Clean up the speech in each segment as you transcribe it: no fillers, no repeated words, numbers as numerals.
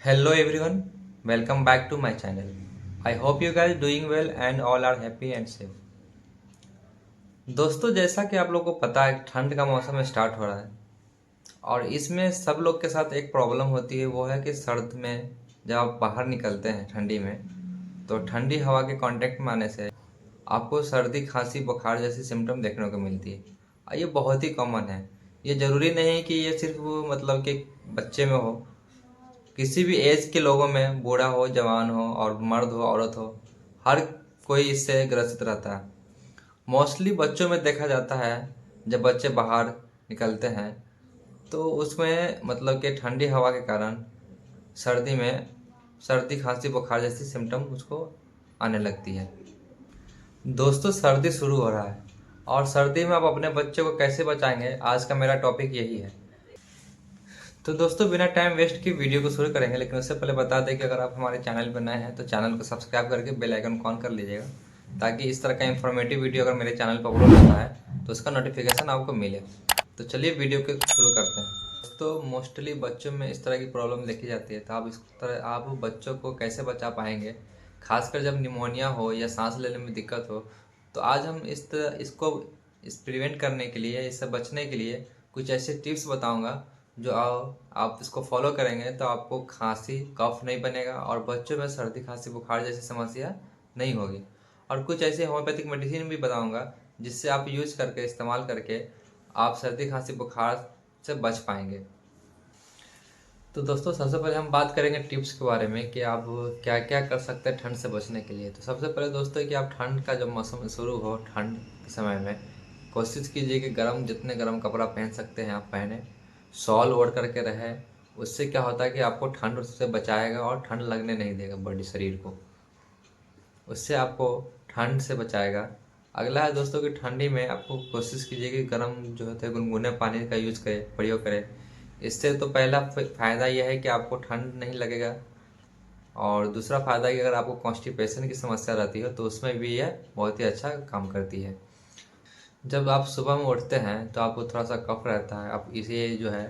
Hello everyone, welcome back to my channel. I hope you guys doing well and all are happy and safe. दोस्तों जैसा कि आप लोगों को पता है ठंड का मौसम स्टार्ट हो रहा है और इसमें सब लोग के साथ एक प्रॉब्लम होती है, वो है कि सर्द में जब आप बाहर निकलते हैं ठंडी में तो ठंडी हवा के कांटेक्ट में आने से आपको सर्दी खांसी बुखार जैसी सिम्टम देखने को मिलती है और ये बहुत ही कॉमन है। ये ज़रूरी नहीं है कि ये सिर्फ मतलब कि बच्चे में हो, किसी भी एज के लोगों में, बूढ़ा हो जवान हो और मर्द हो औरत हो, हर कोई इससे ग्रसित रहता है। मोस्टली बच्चों में देखा जाता है, जब बच्चे बाहर निकलते हैं तो उसमें मतलब कि ठंडी हवा के कारण सर्दी में सर्दी खांसी बुखार जैसी सिम्टम उसको आने लगती है। दोस्तों सर्दी शुरू हो रहा है और सर्दी में आप अपने बच्चे को कैसे बचाएंगे, आज का मेरा टॉपिक यही है। तो दोस्तों बिना टाइम वेस्ट की वीडियो को शुरू करेंगे, लेकिन उससे पहले बता दें कि अगर आप हमारे चैनल पर नए हैं तो चैनल को सब्सक्राइब करके बेल आइकन को ऑन कर लीजिएगा, ताकि इस तरह का इन्फॉर्मेटिव वीडियो अगर मेरे चैनल पर अपलोड होता है तो उसका नोटिफिकेशन आपको मिले। तो चलिए वीडियो को शुरू करते हैं। दोस्तों मोस्टली बच्चों में इस तरह की प्रॉब्लम देखी जाती है, तो आप बच्चों को कैसे बचा पाएंगे, खासकर जब निमोनिया हो या सांस लेने में दिक्कत हो। तो आज हम इस प्रिवेंट करने के लिए, इससे बचने के लिए कुछ ऐसे टिप्स बताऊंगा जो आप इसको फॉलो करेंगे तो आपको खांसी कफ नहीं बनेगा और बच्चों में सर्दी खांसी बुखार जैसी समस्या नहीं होगी। और कुछ ऐसे होम्योपैथिक मेडिसिन भी बताऊंगा जिससे आप यूज करके, इस्तेमाल करके आप सर्दी खांसी बुखार से बच पाएंगे। तो दोस्तों सबसे पहले हम बात करेंगे टिप्स के बारे में कि आप क्या क्या कर सकते हैं ठंड से बचने के लिए। तो सबसे पहले दोस्तों कि आप ठंड का जब मौसम शुरू हो, ठंड के समय में कोशिश कीजिए कि जितने गर्म कपड़ा पहन सकते हैं आप पहने, शॉल ओढ़ करके रहे। उससे क्या होता है कि आपको ठंड से बचाएगा और ठंड लगने नहीं देगा बॉडी शरीर को, उससे आपको ठंड से बचाएगा। अगला है दोस्तों कि ठंडी में आपको कोशिश कीजिए कि गर्म जो होते हैं गुनगुने पानी का यूज करें, प्रयोग करें। इससे तो पहला फ़ायदा यह है कि आपको ठंड नहीं लगेगा और दूसरा फ़ायदा कि अगर आपको कॉन्स्टिपेशन की समस्या रहती है तो उसमें भी यह बहुत ही अच्छा काम करती है। जब आप सुबह में उठते हैं तो आपको थोड़ा सा कफ रहता है, आप इसे जो है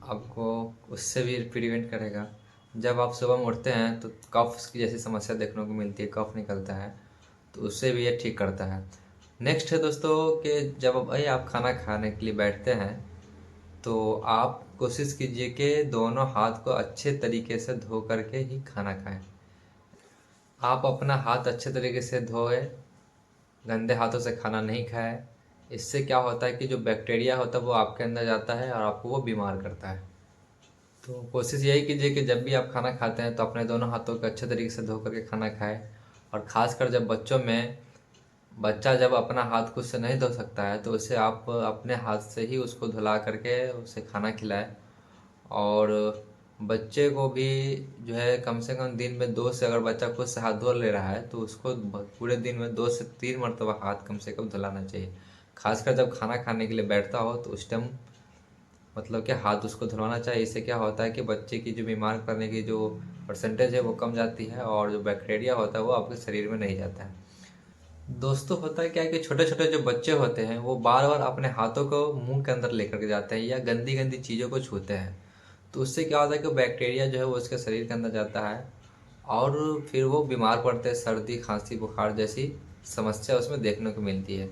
आपको उससे भी प्रिवेंट करेगा। जब आप सुबह में उठते हैं तो कफ की जैसी समस्या देखने को मिलती है, कफ निकलता है, तो उससे भी ये ठीक करता है। नेक्स्ट है दोस्तों कि जब भाई आप खाना खाने के लिए बैठते हैं तो आप कोशिश कीजिए कि दोनों हाथ को अच्छे तरीके से धो करके ही खाना खाएं। आप अपना हाथ अच्छे तरीके से धोए, गंदे हाथों से खाना नहीं खाएं। इससे क्या होता है कि जो बैक्टीरिया होता है वो आपके अंदर जाता है और आपको वो बीमार करता है। तो कोशिश यही कीजिए कि जब भी आप खाना खाते हैं तो अपने दोनों हाथों को अच्छे तरीके से धो करके खाना खाएं। और ख़ासकर जब बच्चों में, बच्चा जब अपना हाथ खुद से नहीं धो सकता है तो उसे आप अपने हाथ से ही उसको धुला करके उसे खाना खिलाएं। और बच्चे को भी जो है कम से कम दिन में 2 से, अगर बच्चा खुद से हाथ धो ले रहा है तो उसको पूरे दिन में 2 से 3 मरतबा हाथ कम से कम धुलाना चाहिए। खासकर जब खाना खाने के लिए बैठता हो तो उस टाइम मतलब कि हाथ उसको धुलवाना चाहिए। इससे क्या होता है कि बच्चे की जो बीमार करने की जो परसेंटेज है वो कम जाती है और जो बैक्टीरिया होता है वो आपके शरीर में नहीं जाता है। दोस्तों होता है क्या है कि छोटे छोटे जो बच्चे होते हैं वो बार बार अपने हाथों को मुंह के अंदर लेकर के जाते हैं या गंदी गंदी चीज़ों को छूते हैं। तो उससे क्या होता है कि बैक्टीरिया जो है वो उसके शरीर के अंदर जाता है और फिर वो बीमार पड़ते हैं, सर्दी खांसी बुखार जैसी समस्या उसमें देखने को मिलती है।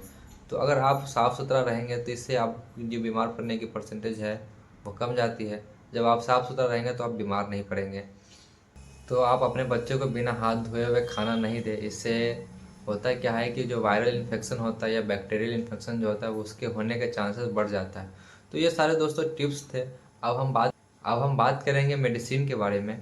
तो अगर आप साफ़ सुथरा रहेंगे तो इससे आप जो बीमार पड़ने की परसेंटेज है वो कम जाती है। जब आप साफ़ सुथरा रहेंगे तो आप बीमार नहीं पड़ेंगे। तो आप अपने बच्चे को बिना हाथ धोए हुए खाना नहीं दें। इससे होता है क्या है कि जो वायरल इन्फेक्शन होता है या बैक्टीरियल इन्फेक्शन जो होता है उसके होने के चांसेस बढ़ जाता है। तो ये सारे दोस्तों टिप्स थे। अब हम बात करेंगे मेडिसिन के बारे में।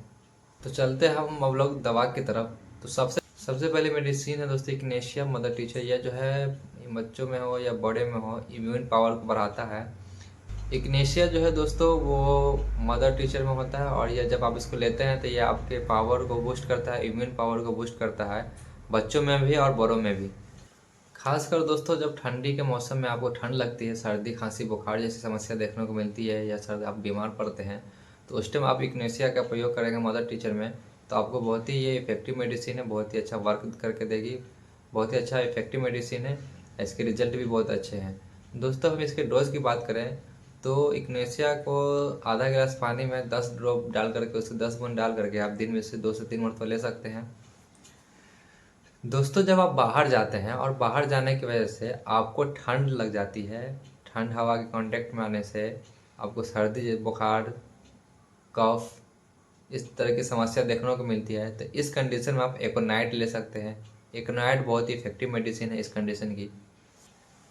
तो चलते हैं हम अब लोग दवा की तरफ। तो सबसे सबसे पहले मेडिसिन है दोस्तों इग्नेशिया मदर टीचर। यह जो है बच्चों में हो या बड़े में हो, इम्यून पावर को बढ़ाता है। इग्नेशिया जो है दोस्तों वो मदर टीचर में होता है और यह जब आप इसको लेते हैं तो ये आपके पावर को बूस्ट करता है, इम्यून पावर को बूस्ट करता है, बच्चों में भी और बड़ों में भी। खासकर दोस्तों जब ठंडी के मौसम में आपको ठंड लगती है, सर्दी खांसी बुखार जैसी समस्या देखने को मिलती है या सर्द आप बीमार पड़ते हैं, तो उस टाइम आप इग्नेशिया का प्रयोग करेंगे मदर टीचर में तो आपको बहुत ही ये इफेक्टिव मेडिसिन है, बहुत ही अच्छा वर्क करके देगी, बहुत ही अच्छा इफेक्टिव मेडिसिन है। इसके रिजल्ट भी बहुत अच्छे हैं। दोस्तों हम इसके डोज की बात करें तो इग्नेशिया को आधा गिलास पानी में 10 ड्रॉप डाल करके, उसके 10 बूंद डाल करके आप दिन में से 2 से 3 मरतबा ले सकते हैं। दोस्तों जब आप बाहर जाते हैं और बाहर जाने की वजह से आपको ठंड लग जाती है, ठंड हवा के कांटेक्ट में आने से आपको सर्दी, बुखार, कफ, इस तरह की समस्या देखने को मिलती है, तो इस कंडीशन में आप एकोनाइट ले सकते हैं। एकोनाइट बहुत ही इफेक्टिव मेडिसिन है इस कंडीशन की।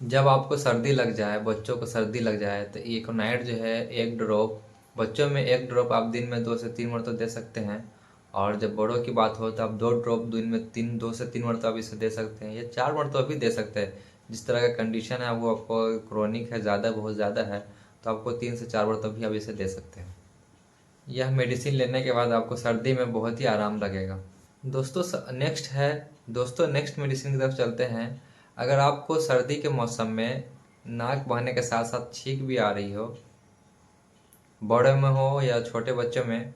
जब आपको सर्दी लग जाए, बच्चों को सर्दी लग जाए, तो एकोनाइट जो है 1 ड्रॉप, बच्चों में 1 ड्रॉप आप दिन में 2 से 3 मरतबा दे सकते हैं। और जब बड़ों की बात हो तो आप 2 ड्रॉप दिन में 2 से 3 मरतबा भी इसे दे सकते हैं, या 4 मरतबा भी दे सकते हैं। जिस तरह का कंडीशन है वो आपको क्रोनिक है, ज़्यादा बहुत ज़्यादा है, तो आपको 3 से 4 मरतबा भी आप इसे दे सकते हैं। यह मेडिसिन लेने के बाद आपको सर्दी में बहुत ही आराम लगेगा। दोस्तों नेक्स्ट मेडिसिन की तरफ चलते हैं। अगर आपको सर्दी के मौसम में नाक बहने के साथ साथ छींक भी आ रही हो, बड़े में हो या छोटे बच्चों में,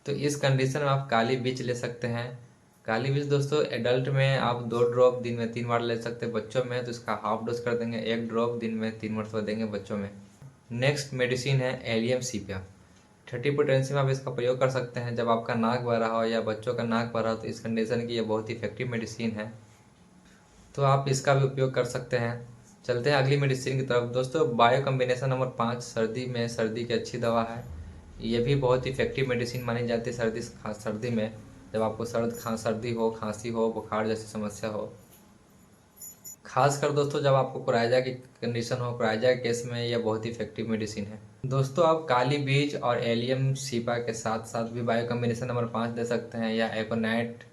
तो इस कंडीशन में आप काली बीज ले सकते हैं। काली बीज दोस्तों एडल्ट में आप 2 ड्रॉप दिन में 3 बार ले सकते हैं, बच्चों में तो इसका हाफ डोज कर देंगे, 1 ड्रॉप दिन में 3 मरतबा देंगे बच्चों में। नेक्स्ट मेडिसिन है एलियम सीपिया। 30 पोटेंसी में आप इसका प्रयोग कर सकते हैं जब आपका नाक बह रहा हो या बच्चों का नाक बह रहा हो, तो इस कंडीशन की ये बहुत ही इफेक्टिव मेडिसिन है, तो आप इसका भी उपयोग कर सकते हैं। चलते हैं अगली मेडिसिन की तरफ। दोस्तों बायो कॉम्बिनेशन नंबर 5 सर्दी की अच्छी दवा है। ये भी बहुत इफेक्टिव मेडिसिन मानी जाती है सर्दी में, जब आपको सर्दी हो, खांसी हो, बुखार जैसी समस्या हो। खासकर दोस्तों जब आपको कोराइजा की कंडीशन हो, कोराइजा के केस में यह बहुत ही इफेक्टिव मेडिसिन है। दोस्तों आप काली बीज और एलियम सीपा के साथ साथ भी बायो कॉम्बिनेशन नंबर 5 दे सकते हैं, या एकोनाइट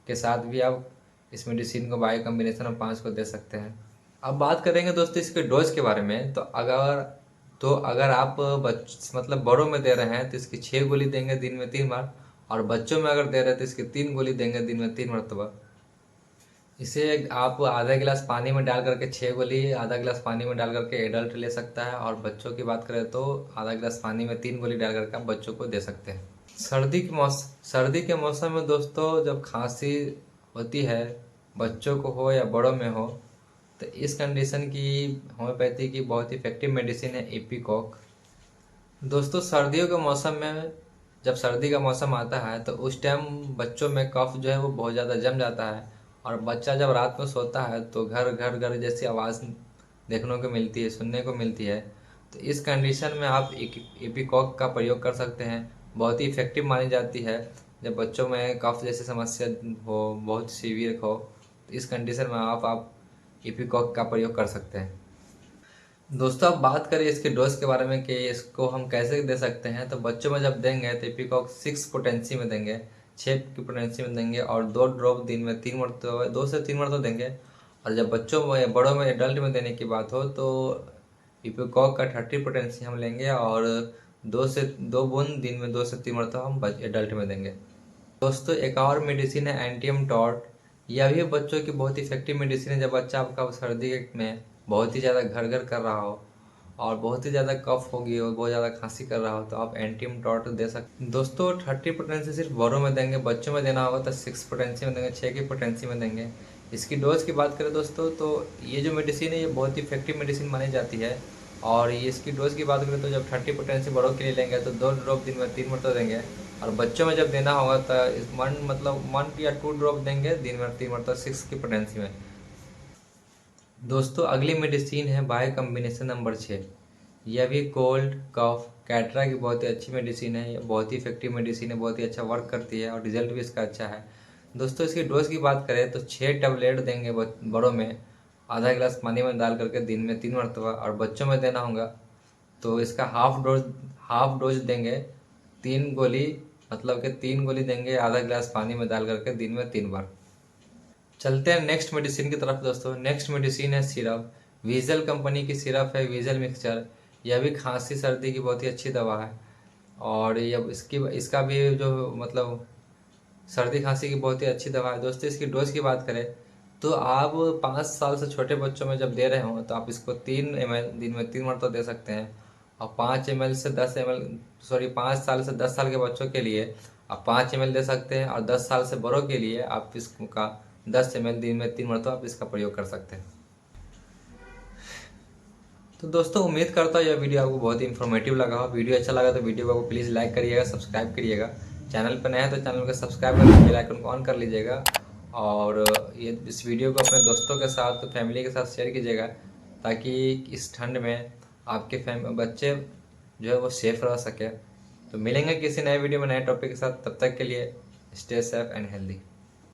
के साथ भी आप इस मेडिसिन को बायो कॉम्बिनेशन नंबर 5 को दे सकते हैं। अब बात करेंगे दोस्तों इसके डोज के बारे में, तो अगर आप मतलब बड़ों में दे रहे हैं तो इसकी 6 गोली देंगे दिन में 3 बार, और बच्चों में अगर दे रहे हैं तो इसकी 3 गोली देंगे दिन में 3 मरतबा। इसे आप आधा गिलास पानी में डाल करके 6 गोली आधा गिलास पानी में डाल करके एडल्ट ले सकता है, और बच्चों की बात करें तो आधा गिलास पानी में 3 गोली डाल करके आप बच्चों को दे सकते हैं। सर्दी के मौसम में दोस्तों जब खांसी होती है, बच्चों को हो या बड़ों में हो, तो इस कंडीशन की होम्योपैथी की बहुत इफेक्टिव मेडिसिन है इपिकॉक। दोस्तों सर्दियों के मौसम में, जब सर्दी का मौसम आता है तो उस टाइम बच्चों में कफ जो है वो बहुत ज़्यादा जम जाता है, और बच्चा जब रात में सोता है तो घर घर घर जैसी आवाज़ देखने को मिलती है, सुनने को मिलती है। तो इस कंडीशन में आप इपिकॉक का प्रयोग कर सकते हैं, बहुत ही इफेक्टिव मानी जाती है। जब बच्चों में कफ जैसी समस्या हो, बहुत सीवियर हो, तो इस कंडीशन में आप इपिकॉक का प्रयोग कर सकते हैं। दोस्तों अब बात करें इसके डोज के बारे में कि इसको हम कैसे दे सकते हैं, तो बच्चों में जब देंगे तो इपिकॉक 6 पोटेंसी में देंगे, 6 की पोटेंसी में देंगे, और 2 ड्रॉप दिन में 3 मरतबा, 2 से 3 मरतबा देंगे। और जब बच्चों में, बड़ों में, एडल्ट में देने की बात हो तो इपिकॉक का 30 पोटेंसी हम लेंगे, और 2 बूंद दिन में 2 से 3 मरतबा हम एडल्ट में देंगे। दोस्तों एक और मेडिसिन है एंटियम टॉर्ट। यह भी बच्चों की बहुत इफेक्टिव मेडिसिन है। जब बच्चा आपका सर्दी में बहुत ही ज़्यादा घर घर कर रहा हो, और बहुत ही ज़्यादा कफ होगी और बहुत ज़्यादा खांसी कर रहा हो, तो आप एंटियम टॉर्ट दे सकते हैं। दोस्तों 30 पोटेंसी सिर्फ बड़ों में देंगे, बच्चों में देना होगा तो 6 पोटेंसी में देंगे, 6 की पोटेंसी में देंगे। इसकी डोज की बात करें दोस्तों, तो ये जो मेडिसिन है ये बहुत ही इफेक्टिव मेडिसिन मानी जाती है। और ये इसकी डोज की बात करें तो जब 30 पोटेंसी बड़ों के लिए लेंगे तो 2 ड्रॉप दिन में 3 मरतबा देंगे, और बच्चों में जब देना होगा तो इस 1 या 2 ड्रॉप देंगे दिन में 3 मरतबा 6 की पोटेंसी में। दोस्तों अगली मेडिसिन है बायो कॉम्बिनेशन नंबर 6। यह भी कोल्ड, कफ, कैटरा की बहुत ही अच्छी मेडिसिन है। ये बहुत ही इफेक्टिव मेडिसिन है, बहुत ही अच्छा वर्क करती है, और रिजल्ट भी इसका अच्छा है। दोस्तों इसकी डोज की बात करें तो 6 टैबलेट देंगे बड़ों में, आधा गिलास पानी में डाल करके दिन में 3 मरतबा, और बच्चों में देना होगा तो इसका हाफ डोज देंगे, 3 गोली, मतलब कि 3 गोली देंगे आधा गिलास पानी में डाल करके दिन में 3 बार। चलते हैं नेक्स्ट मेडिसिन की तरफ। दोस्तों नेक्स्ट मेडिसिन है सिरप। विजल कंपनी की सिरप है, विजल मिक्सचर। यह भी खांसी सर्दी की बहुत ही अच्छी दवा है, और यह इसका भी जो मतलब सर्दी खांसी की बहुत ही अच्छी दवा है। दोस्तों इसकी डोज की बात करें तो आप 5 साल से छोटे बच्चों में जब दे रहे हो तो आप इसको 3 ml दिन में 3 मरतबा दे सकते हैं, और 5 साल से 10 साल के बच्चों के लिए आप 5 ml दे सकते हैं, और 10 साल से बड़ों के लिए आप इसका 10 ml दिन में 3 मरतबा आप इसका प्रयोग कर सकते हैं। तो दोस्तों उम्मीद करता हूँ यह वीडियो आपको बहुत ही इन्फॉर्मेटिव लगा हो। वीडियो अच्छा लगा तो वीडियो को प्लीज़ लाइक करिएगा, सब्सक्राइब करिएगा। चैनल पर नया है तो चैनल को सब्सक्राइब करके बेल आइकन को ऑन कर लीजिएगा। और ये इस वीडियो को अपने दोस्तों के साथ, फैमिली के साथ शेयर कीजिएगा, ताकि इस ठंड में आपके बच्चे जो है वो सेफ रह सके। तो मिलेंगे किसी नए वीडियो में नए टॉपिक के साथ, तब तक के लिए स्टे सेफ एंड हेल्दी।